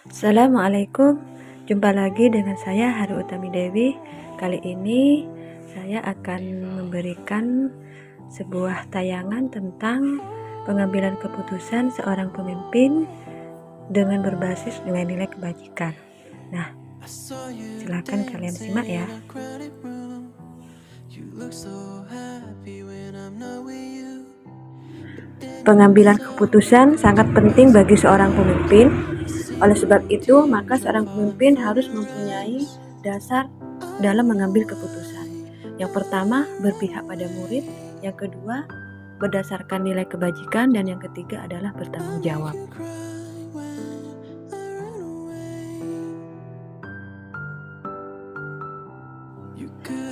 Assalamualaikum, jumpa lagi dengan saya Haru Utami Dewi. Kali ini saya akan memberikan sebuah tayangan tentang pengambilan keputusan seorang pemimpin dengan berbasis nilai-nilai kebajikan. Nah, silakan kalian simak ya. Pengambilan keputusan sangat penting bagi seorang pemimpin. Oleh sebab itu, maka seorang pemimpin harus mempunyai dasar dalam mengambil keputusan. Yang pertama, berpihak pada murid. Yang kedua, berdasarkan nilai kebajikan. Dan yang ketiga adalah bertanggung jawab.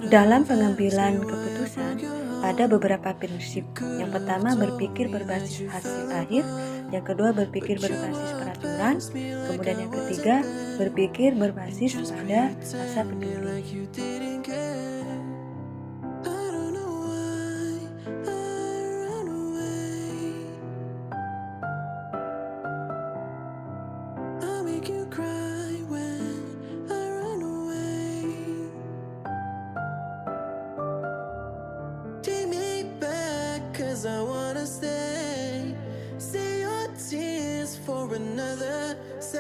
Dalam pengambilan keputusan, ada beberapa prinsip. Yang pertama, berpikir berbasis hasil akhir. Yang kedua, berpikir berbasis peraturan. Kemudian yang ketiga, berpikir berbasis pada rasa peduli.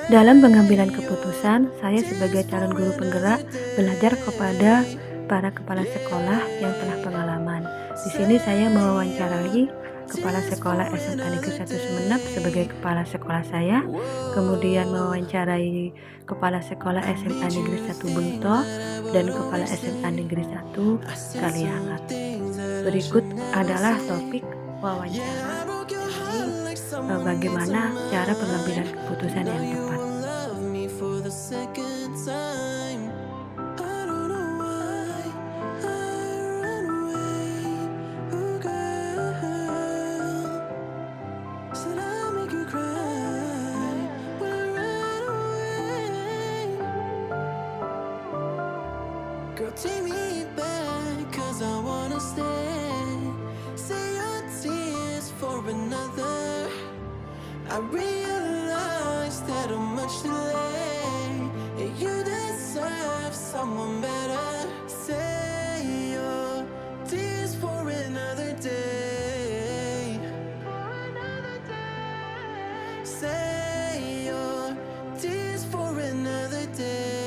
Dalam pengambilan keputusan, saya sebagai calon guru penggerak belajar kepada para kepala sekolah yang telah pengalaman. Di sini saya mewawancarai Kepala Sekolah SMA Negeri 1 Sumeneb sebagai kepala sekolah saya, kemudian mewawancarai Kepala Sekolah SMA Negeri 1 Bunto dan Kepala SMA Negeri 1 Kaliangat. Berikut adalah topik wawancara dari bagaimana cara pengambilan keputusan yang tepat. Girl, take me back, 'cause I wanna stay. Say your tears for another. I realize that I'm much too late. You deserve someone better. Say your tears for another day. Say your tears for another day.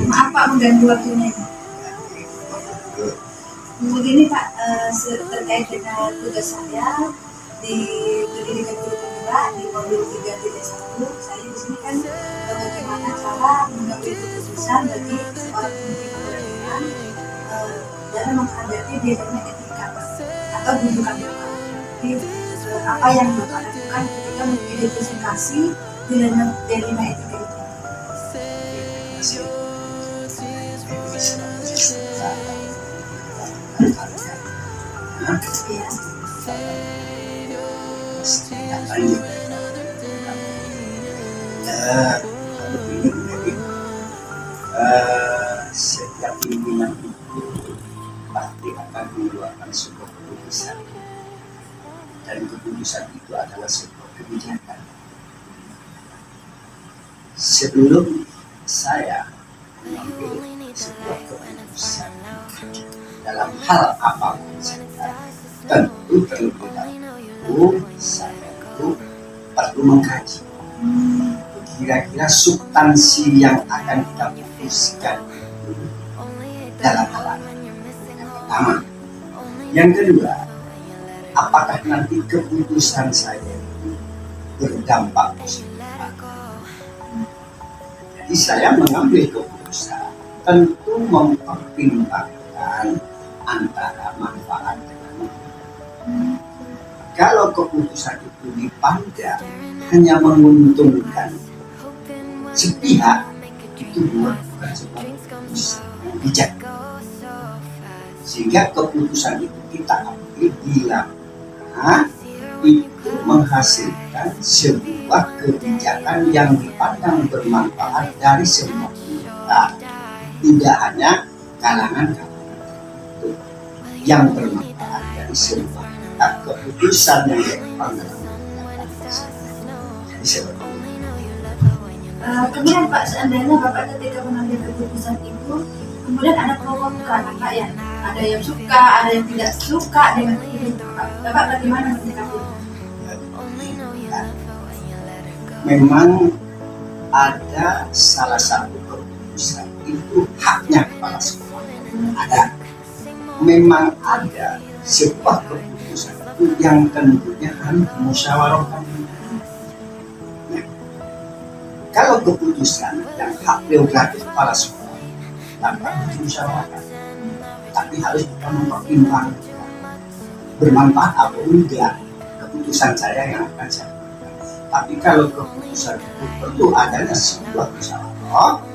Maaf Pak mengganggu waktunya. Begini Pak, terkait dengan tugas saya di pendidikan guru penggerak di modul 3.1, saya di sini kan bagaimana cara mengambil keputusan bagi seorang pemimpin pemerintahan dalam menghadapi dilema etika atau bujukan Bapak. Jadi apa yang Bapak lakukan ketika mengidentifikasi dilema etika itu? Setiap pimpinan itu pasti akan mengeluarkan sebuah keputusan, dan keputusan itu adalah sebuah kebijakan. Sebelum saya mengambil sebuah keputusan dalam hal apapun saja, tentu terlebih dahulu saya itu perlu mengkaji kira-kira substansi yang akan kita putuskan itu dalam hal apa. Yang pertama. Yang kedua, apakah nanti keputusan saya itu berdampak positif. Jadi saya mengambil keputusan tentu mempertimbangkan antara manfaat dengan mudarat. Kalau keputusan itu dipandang hanya menguntungkan sepihak, itu bukan sebuah keputusan yang bijak. Sehingga keputusan itu kita ambil bila itu menghasilkan sebuah kebijakan yang dipandang bermanfaat dari semua pihak, tidak hanya kalangan tertentu. Yang bermanfaat sebuah keputusan yang diambil. Jadi seperti itu. Kemudian Pak, seandainya Bapak ketika mengambil keputusan itu, kemudian ada pro kontra kan Pak ya? Ada yang suka, ada yang tidak suka dengan itu Pak. Bapak bagaimana menyikapi? Memang ada salah satu keputusan itu haknya kepala sekolah. Ada. Memang ada sebuah keputusan itu yang tentunya harus musyawarahkan. Nah, kalau keputusan yang hak prerogatif kepala sekolah tanpa musyawarahkan, tapi harus kita mempertimbangkan bermanfaat atau enggak keputusan saya yang akan saya lakukan. Tapi kalau keputusan itu perlu adanya sebuah musyawarah,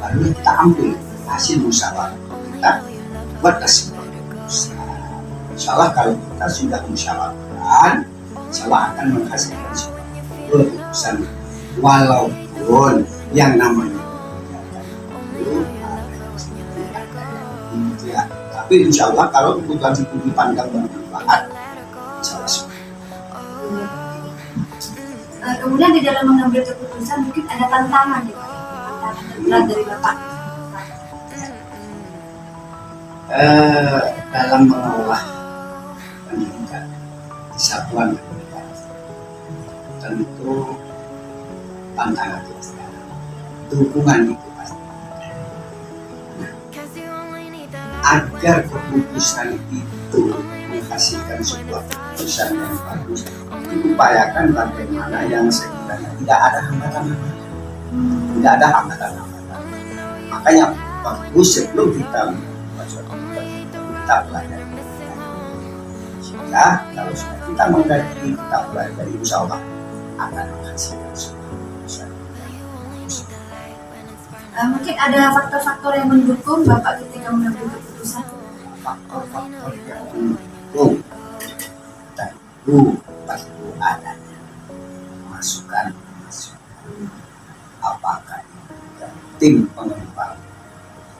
lalu kita ambil hasil musyawarah kita buat sebuah keputusan. Insyaallah kalau kita sudah musyawarahkan, insyaallah akan menghasilkan sebuah keputusan. Walaupun yang namanya itu ya, tapi insyaallah kalau keputusan itu dipandang bermanfaat, insyaallah semua. Kemudian di dalam mengambil keputusan mungkin ada tantangan ya Pak, tantangan terberat dari Bapak. Dalam mengelola pendidikan di satuan pendidikan tentu tantangan itu ada, dukungan itu pasti ada. Agar keputusan itu menghasilkan sebuah keputusan yang bagus, diupayakan bagaimana yang sekiranya tidak ada hambatan-hambatan. Tidak ada hambatan-hambatan. Makanya bagus sebelum kita kita pelajari. Sehingga kalau sudah kita mengkaji, kita pelajari, insya Allah akan menghasilkan sebuah keputusan. Mungkin ada faktor-faktor yang mendukung Bapak ketika mengambil keputusan. Faktor-faktor yang mendukung tentu perlu adanya masukan apakah itu tim pengembang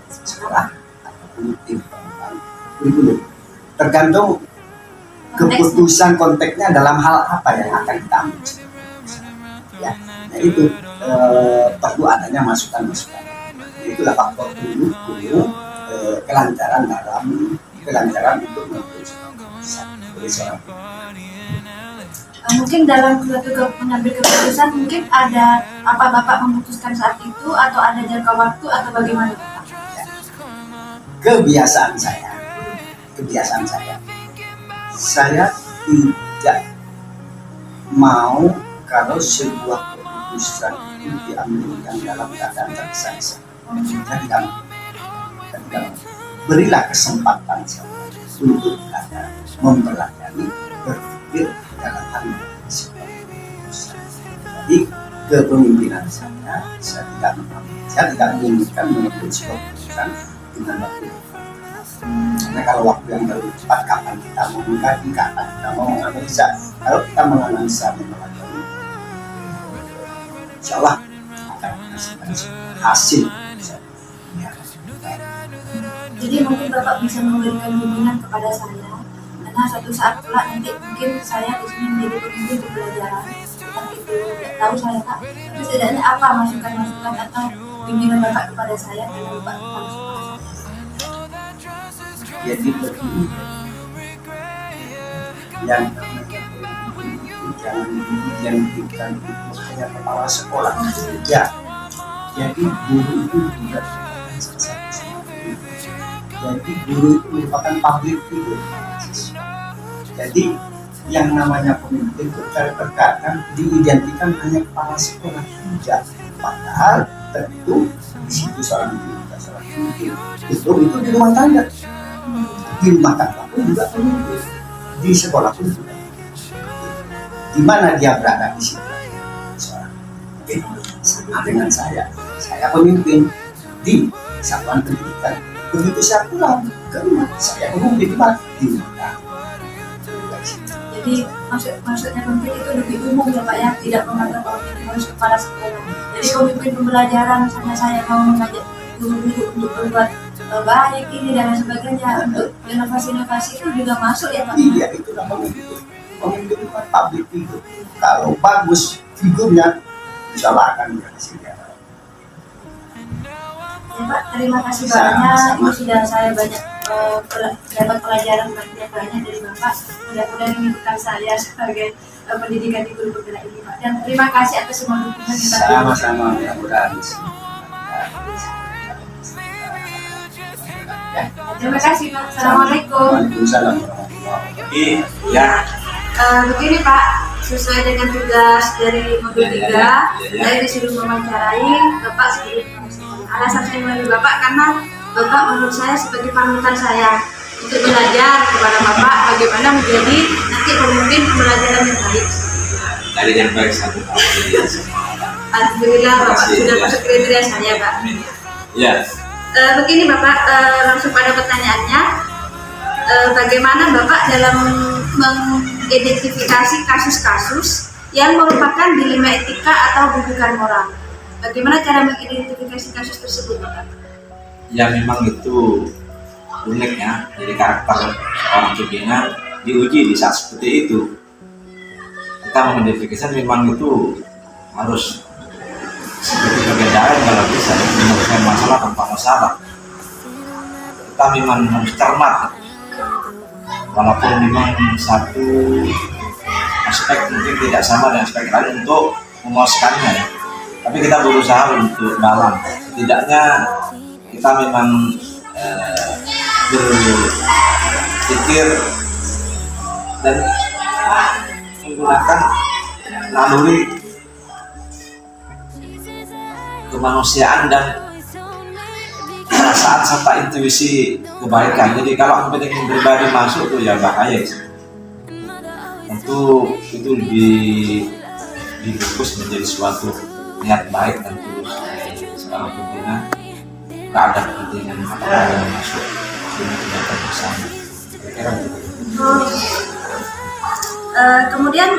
sekolah ataupun tim pengembang kurikulum, tergantung keputusan konteksnya dalam hal apa yang akan kita ambil ya. Nah itu perlu adanya masukan-masukan. Itulah faktor dulu kelancaran untuk mengambil keputusan oleh seorang. Mungkin dalam suatu mengambil keputusan mungkin ada apa Bapak memutuskan saat itu atau ada jangka waktu atau bagaimana Bapak? Kebiasaan saya tidak mau kalau sebuah keputusan itu diambilkan dalam keadaan tergesa-gesa. Saya tidak mau. Berilah kesempatan saya untuk kita mempelajari, berpikir dalam hal sebuah keputusan. Jadi kepemimpinan saya tidak menginginkan mengambil sebuah keputusan dengan waktu. Karena kalau waktu yang terlalu cepat, kapan kita mau mengkaji, kapan kita mau menganalisa. Kalau kita menganalisa mempelajari, insya Allah akan menghasilkan hasil. Jadi mungkin Bapak bisa memberikan bimbingan kepada saya, karena suatu saat kelak nanti mungkin saya di sini menjadi pemimpin pembelajaran, entah itu tidak tahu saya Pak. Tapi setidaknya apa masukan-masukan atau bimbingan Bapak kepada saya karena Bapak harus sekolah saya. Jadi begini, yang jangan bukan hanya kepala sekolah saja. Jadi guru itu juga jadi guru itu merupakan public figure. Jadi yang namanya pemimpin itu terkadang diidentikan hanya kepala sekolah saja. Padahal tentu di situ seorang guru, seorang pemimpin itu di rumah tangga, di rumah tangga pun juga pemimpin, di sekolah pun juga. Di mana dia berada di situ? Seorang pemimpin. Sama dengan saya pemimpin di satuan pendidikan. Begitu saya pulang ke rumah, saya pemimpin di mana? Jadi maksudnya pemimpin itu lebih umum ya Pak ya, tidak menganggap bahwa ini harus kepala sekolah. Jadi pemimpin pembelajaran, misalnya saya mau mengajak guru-guru untuk berbuat baik ini dan lain sebagainya. Untuk inovasi-inovasi itu juga masuk ya Pak? Iya, itu namanya itu. Pemimpin bukan public figure. Kalau bagus figurnya, bisa akan hasilnya. Ya Pak, terima kasih banyak. Ini sudah saya banyak dapat pelajaran banyak dari Bapak. Mudah-mudahan ini bukan saya sebagai pendidikan di guru penggerak ini Pak. Dan terima kasih atas semua dukungan yang tadi. Sama-sama, mudah-mudahan. Terima kasih Pak. Assalamualaikum. Waalaikumsalam. Ya. Begini Pak, sesuai dengan tugas dari modul 3, saya disuruh mewawancarai Bapak sebagai alasan saya memanggil Bapak karena Bapak menurut saya sebagai panutan saya untuk belajar kepada Bapak bagaimana menjadi nanti pemimpin pembelajaran yang baik. Dari yang baik satu tahun. Alhamdulillah Bapak sudah masuk kriteria saya Pak. Ya. Begini Bapak, langsung pada pertanyaannya, bagaimana Bapak dalam mengidentifikasi kasus-kasus yang merupakan dilema etika atau bujukan moral? Bagaimana cara mengidentifikasi kasus tersebut Bapak? Ya memang itu unik ya, jadi karakter seorang pimpinan diuji di saat seperti itu. Kita mengidentifikasi memang itu harus seperti bagian dalam kalau bisa menyelesaikan masalah tanpa masalah. Kita memang harus cermat, walaupun memang satu aspek mungkin tidak sama dengan aspek lain untuk memuaskannya, tapi kita berusaha untuk dalam. Setidaknya kita memang berpikir dan menggunakan naluri kemanusiaan dan perasaan serta intuisi kebaikan. Jadi kalau kepentingan pribadi masuk tuh ya bahaya sih. Tentu itu dibungkus menjadi suatu niat baik dan tulus seorang pimpinan. Tak ada kepentingan apa yang masuk sehingga tidak bersama. Kira-kira begitu. Kemudian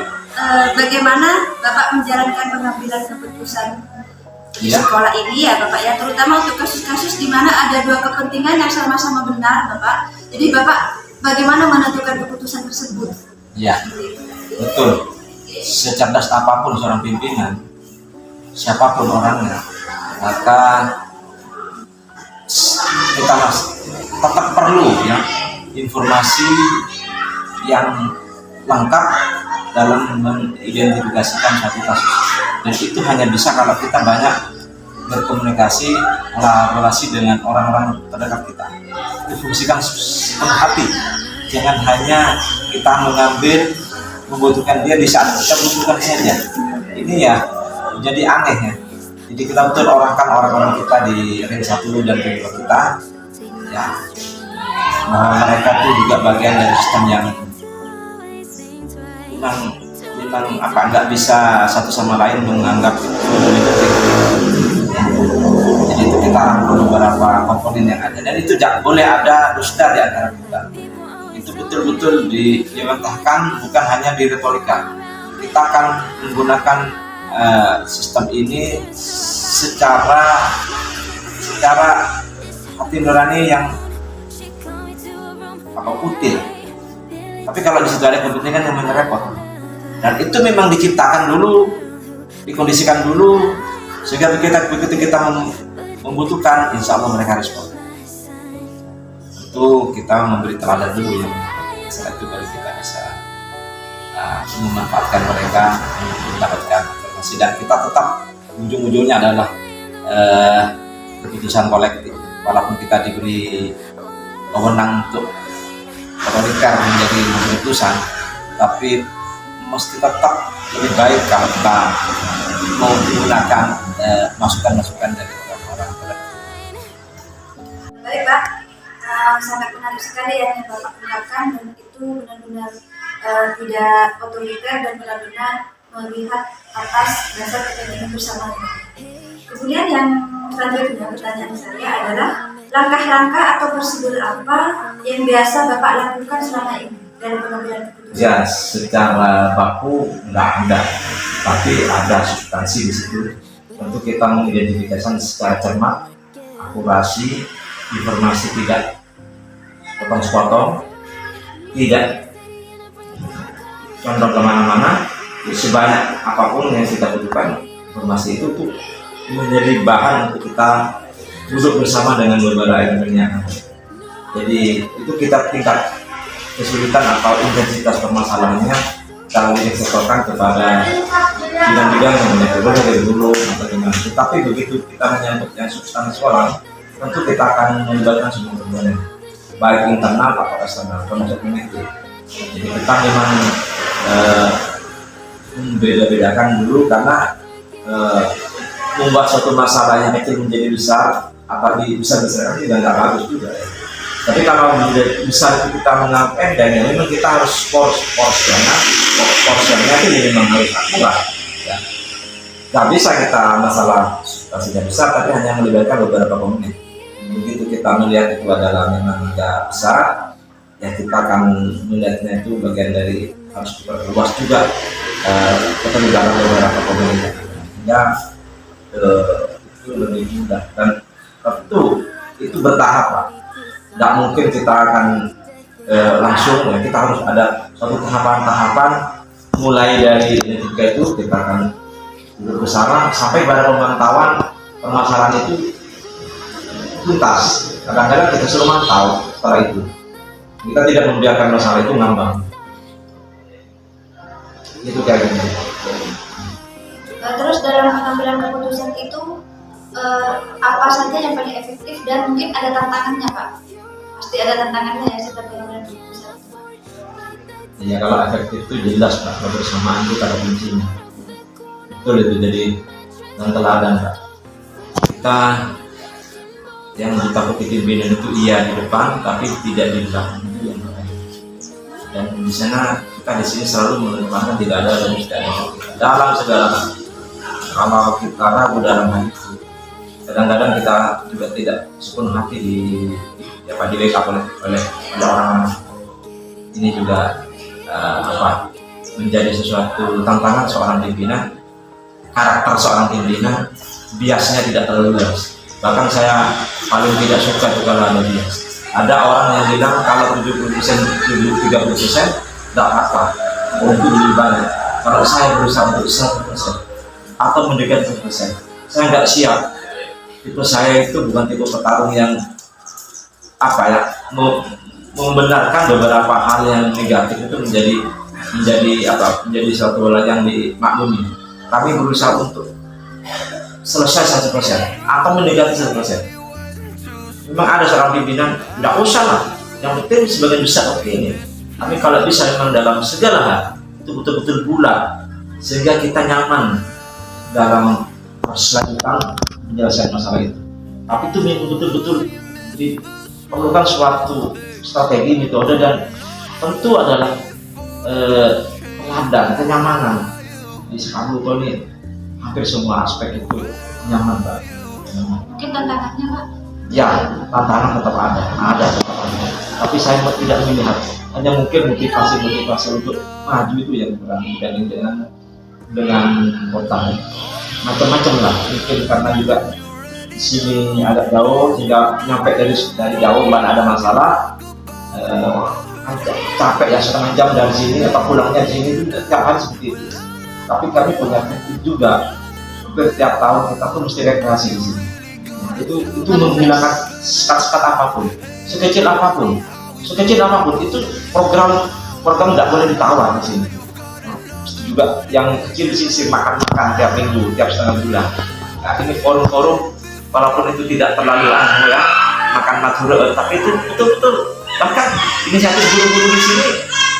bagaimana Bapak menjalankan pengambilan keputusan di Ya. sekolah ini ya Bapak ya, terutama untuk kasus-kasus di mana ada dua kepentingan yang sama-sama benar Bapak. Jadi Bapak bagaimana menentukan keputusan tersebut? Ya, betul. Secerdas apapun seorang pimpinan, siapapun orangnya, maka kita tetap perlu ya informasi yang lengkap dalam mengidentifikasikan satu kasus. Dan itu hanya bisa kalau kita banyak berkomunikasi, relasi dengan orang-orang terdekat kita. Difungsikan sepenuh hati. Jangan hanya kita membutuhkan dia di saat kita butuhkan saja. Ini ya jadi aneh ya. Jadi kita betul orangkan orang-orang kita di ring 1 dan ring 2 kita, ya, bahwa mereka itu juga bagian dari sistem yang memang nggak bisa satu sama lain menganggap itu. Jadi itu kita rangkum beberapa komponen yang ada, dan itu jangan boleh ada dusta di antara kita. Itu betul-betul dimentahkan, bukan hanya di retorika. Kita akan menggunakan sistem ini secara hati nurani yang putih. Tapi kalau di situ ada kepentingan yang repot. Dan itu memang diciptakan dulu, dikondisikan dulu, sehingga begitu kita membutuhkan, insya Allah mereka respon. Itu kita memberi teladan dulu ya. Setelah itu baru kita bisa memanfaatkan mereka untuk mendapatkan informasi, dan kita tetap ujung-ujungnya adalah keputusan kolektif. Walaupun kita diberi wewenang untuk otoriter menjadi keputusan, tapi mesti tetap lebih baik kalau kita mau menggunakan masukan-masukan dari orang-orang terdekat. Baik Pak, sangat menarik sekali yang Bapak gunakan, dan itu benar-benar tidak otoriter dan benar-benar melihat atas dasar kepentingan bersama. Kemudian yang selanjutnya pertanyaan saya adalah langkah-langkah atau prosedur apa yang biasa Bapak lakukan selama ini dalam pengambilan keputusan? Ya, secara baku nggak ada, tapi ada substansi di situ. Tentu kita mengidentifikasikan secara cermat, akurasi, informasi tidak potong-potong, tidak condong kemana-mana, sebanyak apapun yang kita butuhkan. Informasi itu tuh menjadi bahan untuk kita duduk bersama dengan beberapa elemennya. Jadi itu kita tingkat kesulitan atau intensitas permasalahannya kalau disetorkan kepada bidang-bidang yang menyangkut dari dulu atau gimana. Tetapi begitu kita menyangkut yang substansial, tentu kita akan melibatkan semua komponen, baik internal atau eksternal, termasuk itu. Jadi kita memang membeda-bedakan dulu karena membuat suatu masalah yang kecil menjadi besar, apalagi besar-besar juga nggak bagus juga. Tapi kalau menjadi besar itu kita menganggap dan memang kita harus porsinya itu memang harus akurat. Ya. Nggak bisa kita masalah pastinya besar, tapi hanya melibatkan beberapa komponen. Begitu kita melihat itu adalah memang nggak besar, ya kita akan melihatnya itu bagian dari harus diperluas juga keterlibatan beberapa komponen. Ya itu lebih mudah dan tentu itu bertahap Pak. Nggak mungkin kita akan langsung, ya kita harus ada suatu tahapan-tahapan mulai dari identitas itu kita akan duduk bersama sampai pada pemantauan permasalahan itu tuntas. Kadang-kadang kita selalu mantau setelah itu. Kita tidak membiarkan masalah itu ngambang. Itu kayak gitu. Terus dalam pengambilan keputusan itu apa saja yang paling efektif dan mungkin ada tantangannya Pak? Pasti ada tantangannya ya setelah pengambilan keputusan. Ya kalau efektif itu jelas Pak, kebersamaan itu kata kuncinya. Betul itu jadi dan teladan Pak. Kita yang kita pimpinan itu iya di depan, tapi tidak di belakang itu yang lain. Dan di sana kita di sini selalu mengedepankan tidak ada dan tidak ada kita dalam segala hal. Kalau kita ragu dalam hal itu, kadang-kadang kita juga tidak sepenuh hati di backup oleh orang. Ini juga menjadi sesuatu tantangan seorang pimpinan. Karakter seorang pimpinan biasanya tidak terlalu luas. Bahkan saya paling tidak suka itu kalau ada bias. Ada orang yang bilang kalau 70%, 30% tidak apa-apa, untuk lebih banyak. Kalau saya berusaha untuk 100% atau mendekati 100%, saya nggak siap. Tipe saya itu bukan tipe petarung yang membenarkan beberapa hal yang negatif itu menjadi suatu hal yang dimaklumi. Kami berusaha untuk selesai 100% atau mendekati 100%. Memang ada seorang pimpinan, tidak usah lah, yang penting sebagian besar oke ini. Tapi kalau bisa memang dalam segala hal itu betul-betul bulat, sehingga kita nyaman dalam proses lanjutan menyelesaikan masalah itu. Tapi itu memang betul-betul diperlukan suatu strategi, metode, dan tentu adalah teladan, kenyamanan. Di Sekabuto ini hampir semua aspek itu nyaman Pak. Mungkin tantangannya Pak? Ya, tantangan tetap ada. Tapi saya tidak melihat. Hanya mungkin motivasi untuk maju itu yang kurang dibanding dengan kota. Macam-macam lah. Mungkin karena juga di sini agak jauh, sehingga nyampe dari jauh mana ada masalah. Capek ya setengah jam dari sini atau pulangnya di sini itu tiap hari seperti itu. Tapi kami punya prinsip juga, setiap tahun kita pun mesti rekreasi di sini. Itu menghilangkan sekat-sekat apapun, sekecil apapun, itu program nggak boleh ditawar di sini. Juga yang kecil di sini makan tiap minggu, tiap setengah bulan. Nah, ini forum-forum walaupun itu tidak terlalu makan natural, tapi itu betul-betul. Bahkan inisiatif guru-guru di sini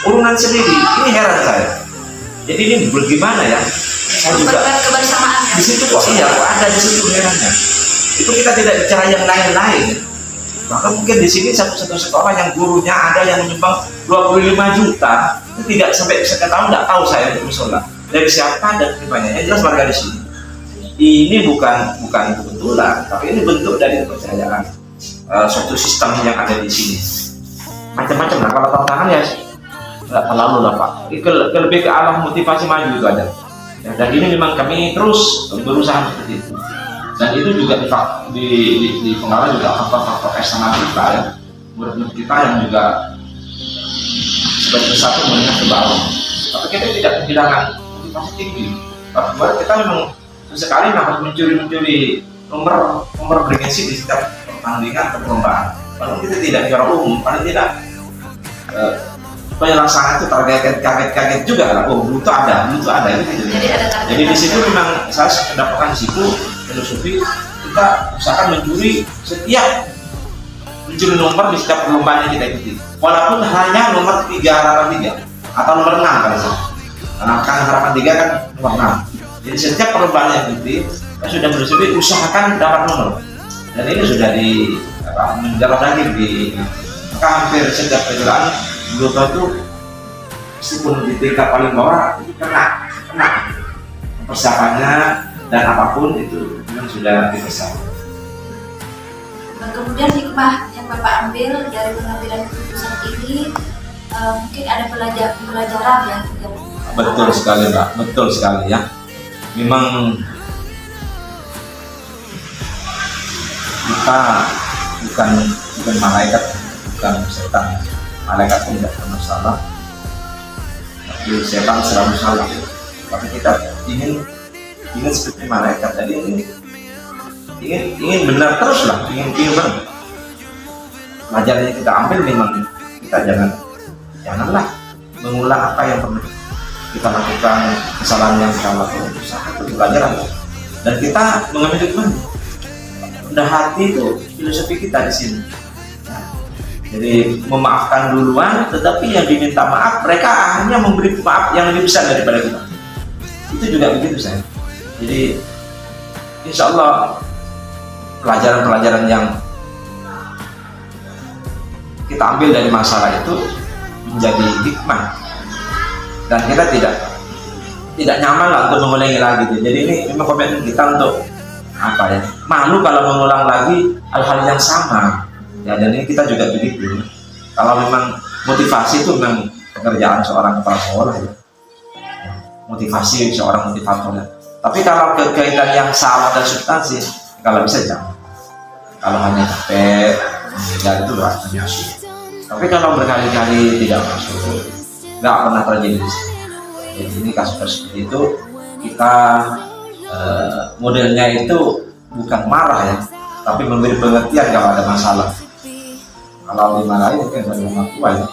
urungan sendiri. Ini heran saya. Jadi ini bagaimana ya? Saya juga kebersamaan di situ kok ada di situ herannya. Itu kita tidak bicara yang lain-lain. Bahkan mungkin di sini satu sekolah yang gurunya ada yang menyumbang 25 juta, itu tidak sampai sekarang nggak tahu saya untuk musola dari siapa dan gimana. Yang jelas warga di sini. Ini bukan kebetulan, tapi ini bentuk dari kepercayaan suatu sistem yang ada di sini. Macam-macam lah. Kalau tantangan ya nggak terlalu lah Pak. Lebih ke arah motivasi maju itu aja. Ya, dan ini memang kami terus berusaha seperti itu. Dan itu juga dipengaruhi juga faktor-faktor eksternal kita ya, murid-murid kita yang juga sebagian satu menengah ke bawah, tapi kita tidak kehilangan motivasi tinggi. Tapi kita memang sesekali harus mencuri nomor bergengsi di setiap pertandingan atau perlombaan. Walaupun kita tidak juara umum, paling tidak penyelenggaraan itu kaget juga lah. Oh, dulu itu ada gitu. Jadi di situ memang saya mendapatkan di situ filosofi kita usahakan mencuri nomor di setiap perlombaan yang kita ikuti, walaupun hanya nomor 3 harapan 3 atau nomor 6 kan karena kan harapan 3 kan nomor 6. Jadi setiap perlombaan yang ikuti kita sudah filosofi usahakan dapat nomor, dan ini sudah menjalan lagi maka hampir setiap kejuaraan Broto itu meskipun di tingkat paling bawah itu kena persiapannya dan apapun itu memang sudah dipersiapkan. Kemudian hikmah yang Bapak ambil dari pengambilan keputusan ini, mungkin ada pelajaran ya. Betul sekali Mbak, betul sekali ya. Memang kita bukan malaikat, bukan setan. Malaikat pun tidak bermasalah, tapi setan selalu salah. Tapi kita ingin seperti malaikat tadi, ingin benar terus lah, ingin benar. Pelajaran yang kita ambil memang kita janganlah mengulang apa yang pernah kita lakukan, kesalahan yang kita lakukan. Itu pelajaran, dan kita mengambil hikmah. Rendah hati itu filosofi kita di sini. Jadi memaafkan duluan, tetapi yang diminta maaf mereka hanya memberi maaf yang lebih besar daripada kita. Itu juga begitu saya. Jadi insya Allah pelajaran-pelajaran yang kita ambil dari masalah itu menjadi hikmah, dan kita tidak nyaman lah untuk mengulangi lagi. Jadi ini memang komitmen kita untuk malu kalau mengulang lagi hal-hal yang sama. Ya, dan ini kita juga begitu. Kalau memang motivasi itu memang pekerjaan seorang kepala sekolah ya. Motivasi seorang motivator ya. Tapi kalau kekaitan yang salah dan substansi, kalau bisa jangan. Kalau hanya capek, ya itu rasanya masuk. Tapi kalau berkali-kali tidak masuk, nggak pernah terjadi di sini. Jadi ini kasus seperti itu kita modelnya itu bukan marah ya, tapi memberi pengertian kalau ada masalah. Kalau dimarahin mungkin pada orang tua ya.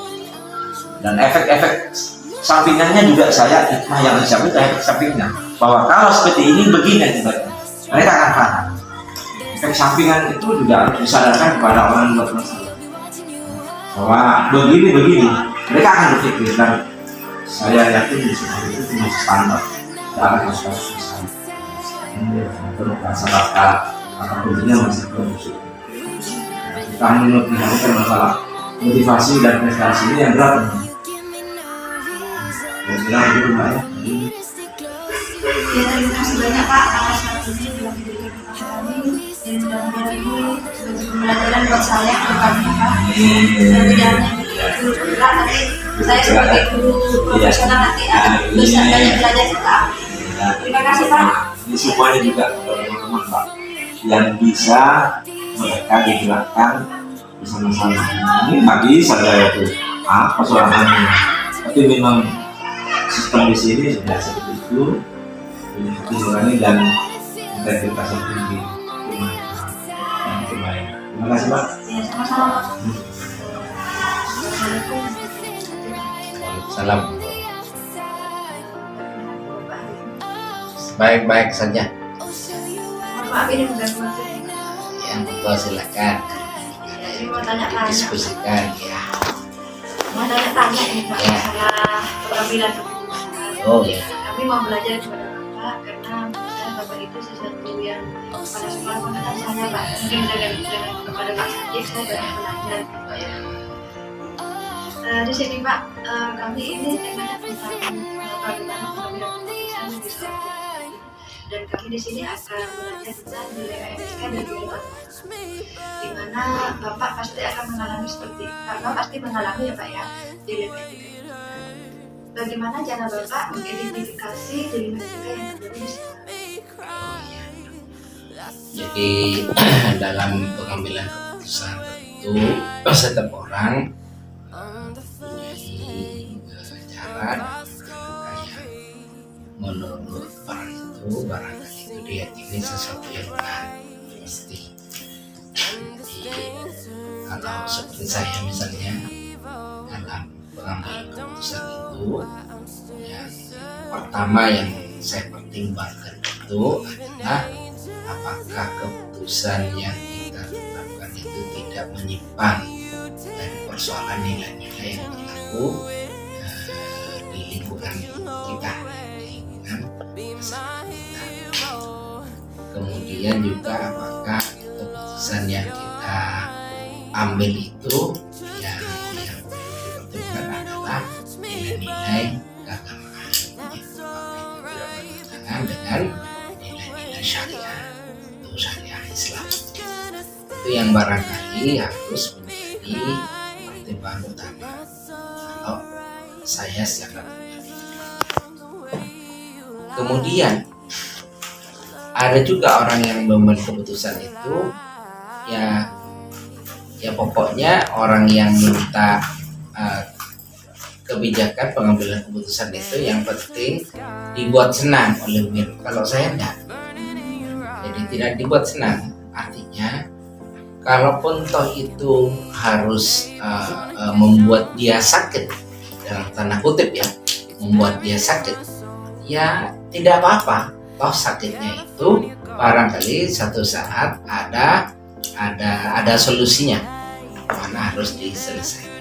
Dan efek-efek sampingannya juga saya hikmah yang disiapkan itu efek sampingnya, bahwa kalau seperti ini begini akibatnya, mereka akan paham. Efek sampingan itu juga harus disadarkan kepada orang yang buat masalah bahwa begini mereka akan berpikir, dan saya yakin di sini itu cuma standar dalam kasus ini untuk masyarakat atau tentunya masih produksi. Kami menurut masalah motivasi dan prestasi ini yang berat. Terima kasih banyak Pak atas waktunya telah diberikan kepada kami, dan mudah-mudahan ini sebagai pembelajaran buat saya ke depannya Pak. Tidak hanya di guru penggerak, tapi saya sebagai guru profesional nanti bisa banyak belajar juga. Terima kasih Pak. Ini semuanya juga teman-teman Pak yang bisa mereka digerakkan bersama-sama. Ini nggak bisa saya itu apa soalnya, tapi memang sistem di sini sudah seperti itu, mengurangi dan integritas yang tinggi. Terima kasih Pak. Ya, sama-sama. Salam. Baik-baik saja. Pak, ini udah selesai. Yang tua silakan Ini mau tanya-tanya. diskusikan ya. Mau tanya-tanya ini Pak, Ya. masalah pengambilan keputusan. Oh ya. Kami mau belajar kepada Bapak karena saya Bapak itu sesuatu yang pada sekolah pengetahuan saya Pak. Mungkin dengan kepada Pak Sajib saya banyak belajar gitu ya. Di sini Pak, kami ini temanya tentang bagaimana pengambilan keputusan di sekolah. Dan kami di sini akan belajar tentang nilai AMSK dan nilai otomatis, di mana Bapak pasti akan mengalami seperti Bapak pasti mengalami ya Pak ya dilema etika. Bagaimana cara Bapak mengidentifikasi dilema etika yang terjadi di sekolah? Jadi dalam pengambilan keputusan tentu setiap orang mempunyai cara yang menurut orang itu barangkali itu diyakini sesuatu yang benar pasti. Jadi kalau seperti saya misalnya dalam pengambilan keputusan itu, yang pertama yang saya pertimbangkan itu adalah apakah keputusan yang kita tetapkan itu tidak menyimpang dari persoalan nilai-nilai yang berlaku di lingkungan kita, di lingkungan masyarakat kita. Kemudian juga apakah keputusan yang kita ambil itu yang dipertimbangkan adalah nilai-nilai keagamaan yang tidak bertentangan dengan nilai-nilai syariah atau syariah Islam. Itu yang barangkali harus menjadi pertimbangan utama kalau saya secara pribadi. Kemudian ada juga orang yang membuat keputusan itu ya pokoknya orang yang minta kebijakan pengambilan keputusan itu yang penting dibuat senang oleh Mir. Kalau saya enggak, jadi tidak dibuat senang. Artinya kalaupun toh itu harus membuat dia sakit, dalam tanda kutip ya, membuat dia sakit, ya tidak apa-apa. Toh sakitnya itu barangkali satu saat ada solusinya, mana harus diselesaikan.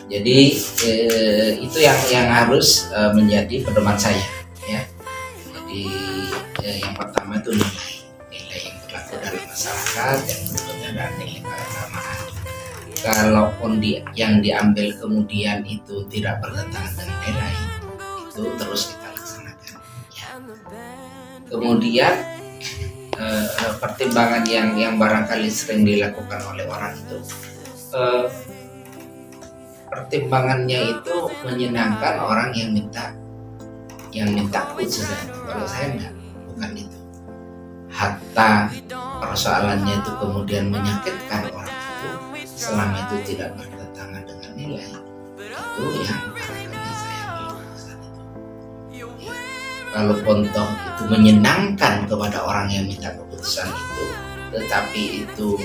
Jadi itu yang harus menjadi pedoman saya ya. Jadi yang pertama itu nilai yang berlaku dalam masyarakat, yang berikutnya adalah nilai keagamaan. Kalaupun yang diambil kemudian itu tidak bertentangan dengan nilai, itu terus kita laksanakan ya. Kemudian pertimbangan yang barangkali sering dilakukan oleh orang itu, pertimbangannya itu menyenangkan orang yang minta keputusan. Kalau saya enggak, bukan itu. Hatta persoalannya itu kemudian menyakitkan orang itu, selama itu tidak bertentangan dengan nilai, itu yang barangkali saya ambil keputusan itu. Ya. Kalaupun toh itu menyenangkan kepada orang yang minta keputusan itu, tetapi itu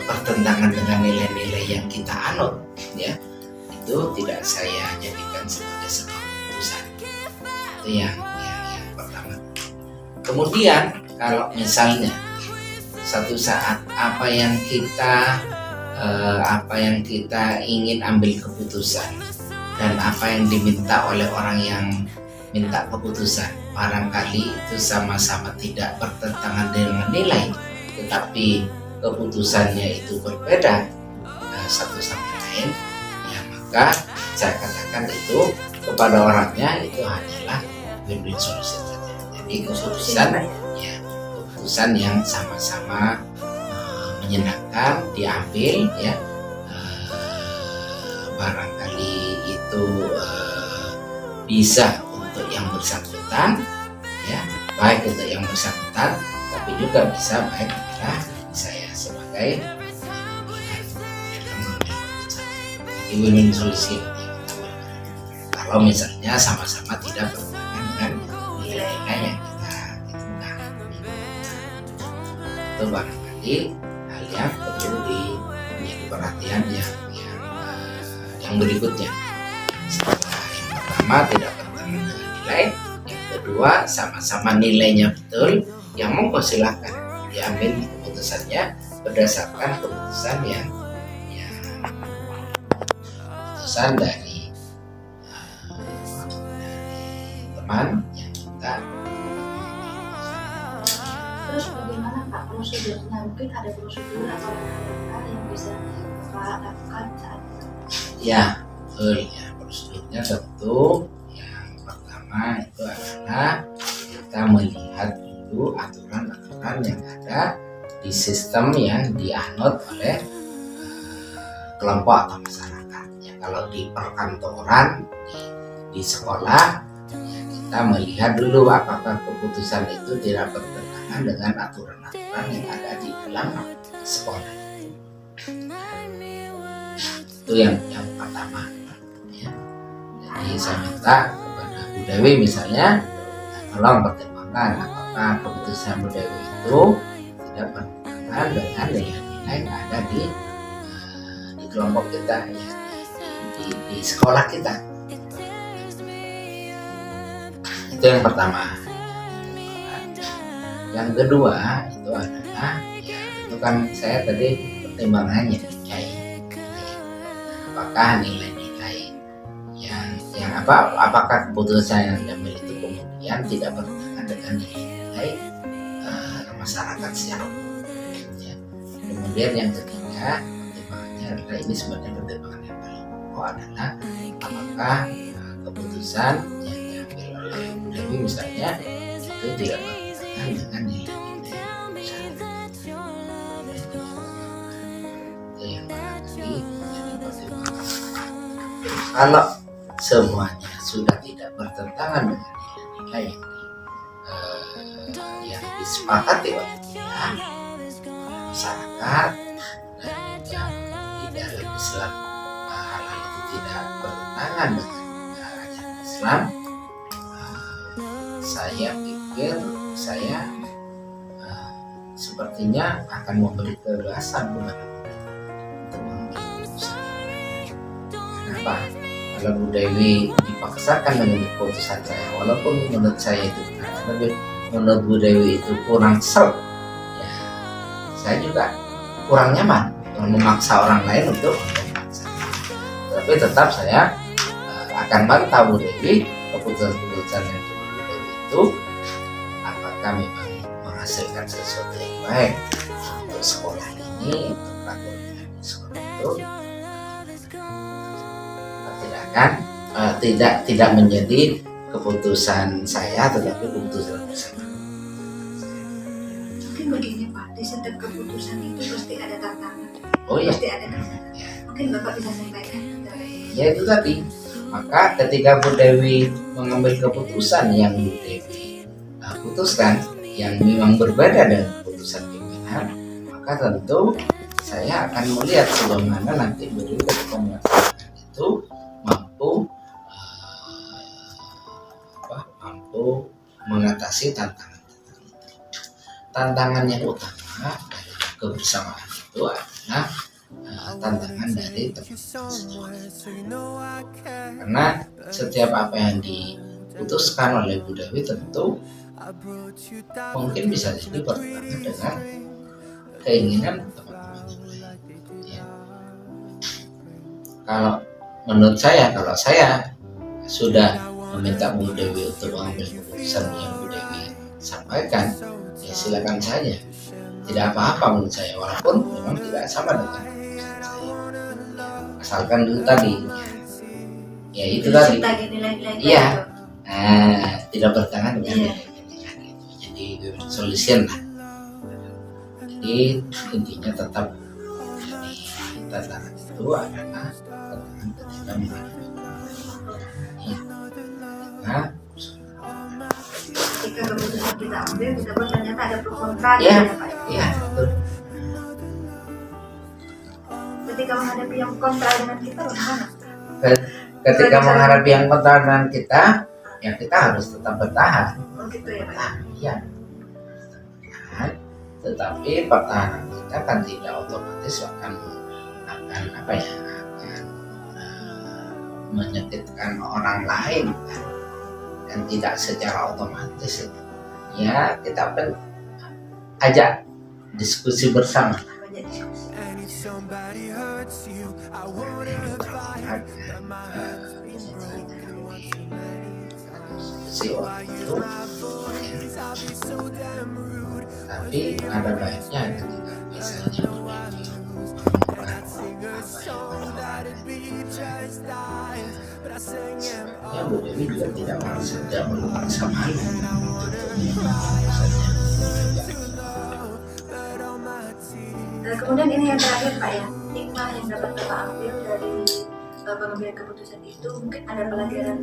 bertentangan dengan nilai-nilai yang kita anut ya, itu tidak saya jadikan sebagai sebuah keputusan. Itu yang pertama. Kemudian kalau misalnya satu saat apa yang kita ingin ambil keputusan dan apa yang diminta oleh orang yang minta keputusan barangkali itu sama-sama tidak bertentangan dengan nilai, tetapi keputusannya itu berbeda satu sama lain, ya maka saya katakan itu kepada orangnya itu hanyalah win-win solution saja. Jadi keputusan yang sama-sama menyenangkan diambil ya, barangkali itu bisa untuk yang bersangkutan ya, baik untuk yang bersangkutan tapi juga bisa baik kepada saya sebagai win-win solution. Kalau misalnya sama-sama tidak bertentangan dengan nilai-nilai yang kita tentukan, itu barangkali hal yang perlu menjadi perhatian yang berikutnya. Setelah yang pertama tidak bertentangan dengan nilai, yang kedua sama-sama nilainya betul, yang monggo silahkan diambil keputusannya berdasarkan keputusan dari teman yang kita. Terus bagaimana Pak prosedurnya? Mungkin ada prosedur atau hal yang bisa Pak lakukan saat itu? Ya, betul ya. Prosedurnya tentu yang pertama itu adalah kita melihat dulu aturan-aturan yang ada di sistem yang dianut oleh kelompok atau masyarakat. Ya, kalau di perkantoran, di sekolah, ya kita kita melihat dulu apakah keputusan itu tidak bertentangan dengan aturan-aturan yang ada di dalam sekolah. Itu yang pertama. Ya. Jadi saya minta kepada Bu Dewi misalnya, tolong pertimbangkan apakah keputusan Bu Dewi itu tidak bertentangan dengan nilai-nilai yang ada di kelompok kita, ya, di sekolah kita. Itu yang pertama. Yang kedua itu adalah, ya, itu kan saya tadi pertimbangannya nilai. Apakah nilai-nilai yang apakah keputusan yang diambil itu kemudian tidak bertentangan dengan nilai-nilai masyarakat secara umum. Ya. Kemudian yang ketiga, pertimbangannya adalah, ini sebenarnya pertimbangan yang paling pokok adalah apakah keputusan yang diambil oleh Bu Dewi misalnya itu tidak bertentangan dengan nilai-nilai masyarakat. Itu yang tadi jadi pertimbangan. Kalau semuanya sudah tidak bertentangan dengan nilai-nilai yang disepakati oleh kita, masyarakat, dan juga di dalam Islam hal-hal itu tidak bertentangan dengan ajaran Islam, saya pikir saya sepertinya akan memberi kebebasan kepada untuk mengambil keputusan. Kenapa? Kalau Bu Dewi dipaksakan dengan keputusan saya, walaupun menurut saya itu benar, tapi menurut Bu Dewi itu kurang serp, ya saya juga kurang nyaman memaksa orang lain untuk memaksa. Tapi tetap saya akan bantah Bu Dewi, keputusan yang Bu Dewi itu apakah memang menghasilkan sesuatu yang baik untuk sekolah ini, untuk pelajaran di sekolah itu, tidak menjadi keputusan saya, tetapi keputusan bersama. Mungkin begini Pak, di setiap keputusan itu pasti ada tantangan. Oh iya. Pasti ada tantangan. Ya. Mungkin Bapak bisa sampaikan. Ya itu tadi. Maka ketika Bu Dewi mengambil keputusan yang Bu Dewi putuskan yang memang berbeda dengan keputusan pimpinan, maka tentu saya akan melihat bagaimana nanti Bu Dewi ketika melaksanakan itu mampu mengatasi tantangan yang utama dari kebersamaan itu adalah tantangan dari teman-teman. Karena setiap apa yang diputuskan oleh Bu Dewi tentu mungkin bisa jadi bertentangan dengan keinginan teman-teman yang lain. Ya. Kalau menurut saya, kalau saya sudah meminta Bu Dewi untuk mengambil keputusan yang Bu Dewi sampaikan, ya silakan saja, tidak apa-apa menurut saya, walaupun memang tidak sama dengan keputusan saya, asalkan itu tadi, ya itu tadi, iya, tidak bertentangan dengan nilai-nilai itu, jadi solution lah. Jadi intinya tetap, jadi tantangan itu adalah tantangan ketika menghadapi ketika keputusan kita ambil, kita pun ternyata ada pro kontra, ya, Pak. Ya, betul. Ketika menghadapi yang kontra dengan kita, bagaimana? Ketika menghadapi yang kontra dengan kita, ya kita harus tetap bertahan. Oh gitu ya Pak. Iya. Tetapi pertahanan kita kan tidak otomatis akan menyakitkan orang lain kan? Dan tidak secara otomatis ya kita akan ajak diskusi bersama. Diskusi waktu itu, tapi ada baiknya ketika misalnya ya Bu Dewi juga tidak memaksa malu Kemudian ini yang terakhir Pak ya, hikmah yang dapat Bapak ambil dari pengambilan keputusan itu mungkin ada pelajaran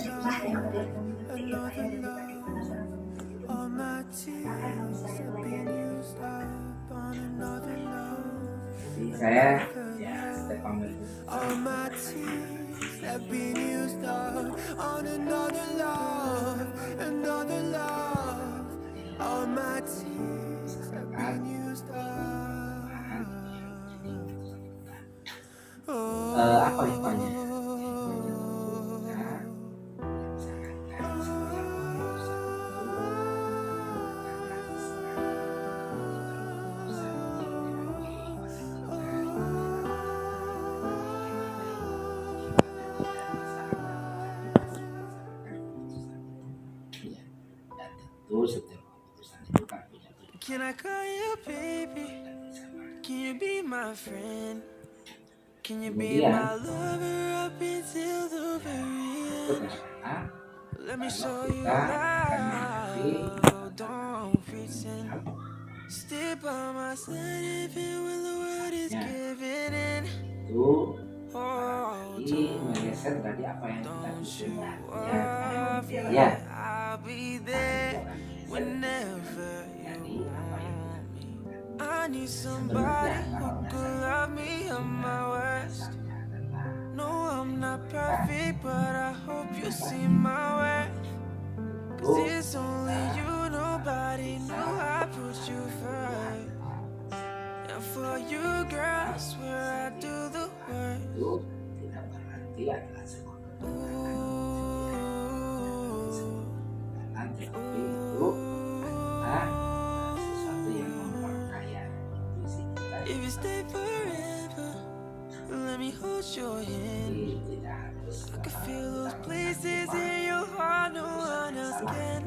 hikmah yang biar kami ngerti ya Pak ya, dari bagaimana seorang pemimpin itu akan bisa pelajari. Jadi saya ya step pamit. Apa hikmahnya? Dan tentu setiap keputusan itu kan punya tujuan. Can I call you baby? Can you be my friend? Can you be Kemudian, my lover up until the very itu end? kenapa? Let me Kalau show you kita akan menghadapi love. Don't pretend. Stay by my side even when the world is Ya. giving in. itu Oh, lagi meleset dari apa yang kita don't you butuhkan. worry. Ya. I'll be there whenever Jadi you apa yang kita want me. butuhkan. I need Sebelumnya somebody who kalau could dasar love me at my worst. dasarnya adalah No, I'm not perfect, but I hope you see my worth. Cause it's only you, nobody knew I put you first. And for you, girl, I swear I do the worst. itu tidak berarti adalah sebuah kegagalan, tetapi itu adalah sesuatu yang memperkaya visi kita. If you stay forever, let me hold your hand. Jadi tidak harus I can feel those places in your heart no one else can.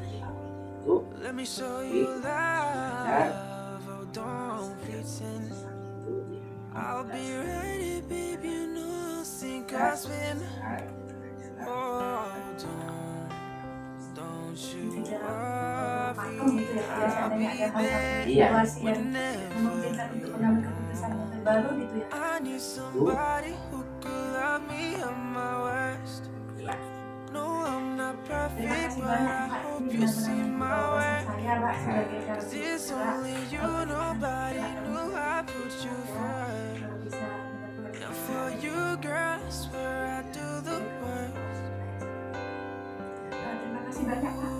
itu Let me show you love. Oh, don't pretend. I'll be ready, baby. You know I'll sink or swim. Oh, don't you Pakem worry. gitu ya Pak ya, seandainya ada hal-hal Iya. situasi yang memungkinkan untuk mengambil keputusan yang terbaru gitu ya. I need somebody who could love me at my worst. No, I'm not Terima perfect, kasih but banyak I Pak, hope ini you benar-benar see membuka my wawasan worth. saya Pak sebagai calon Cause it's penggerak. only you, nobody knew I put you first. Kalau bisa mendapatkan And for you, girl, I swear I do the worst. terima kasih banyak Pak.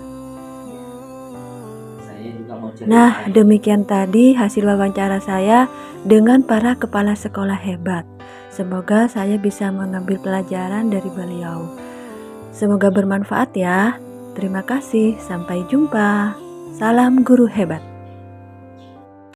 saya juga mau cerita. Nah, demikian tadi hasil wawancara saya dengan para kepala sekolah hebat. Semoga saya bisa mengambil pelajaran dari beliau. Semoga bermanfaat ya. Terima kasih, sampai jumpa. Salam guru hebat.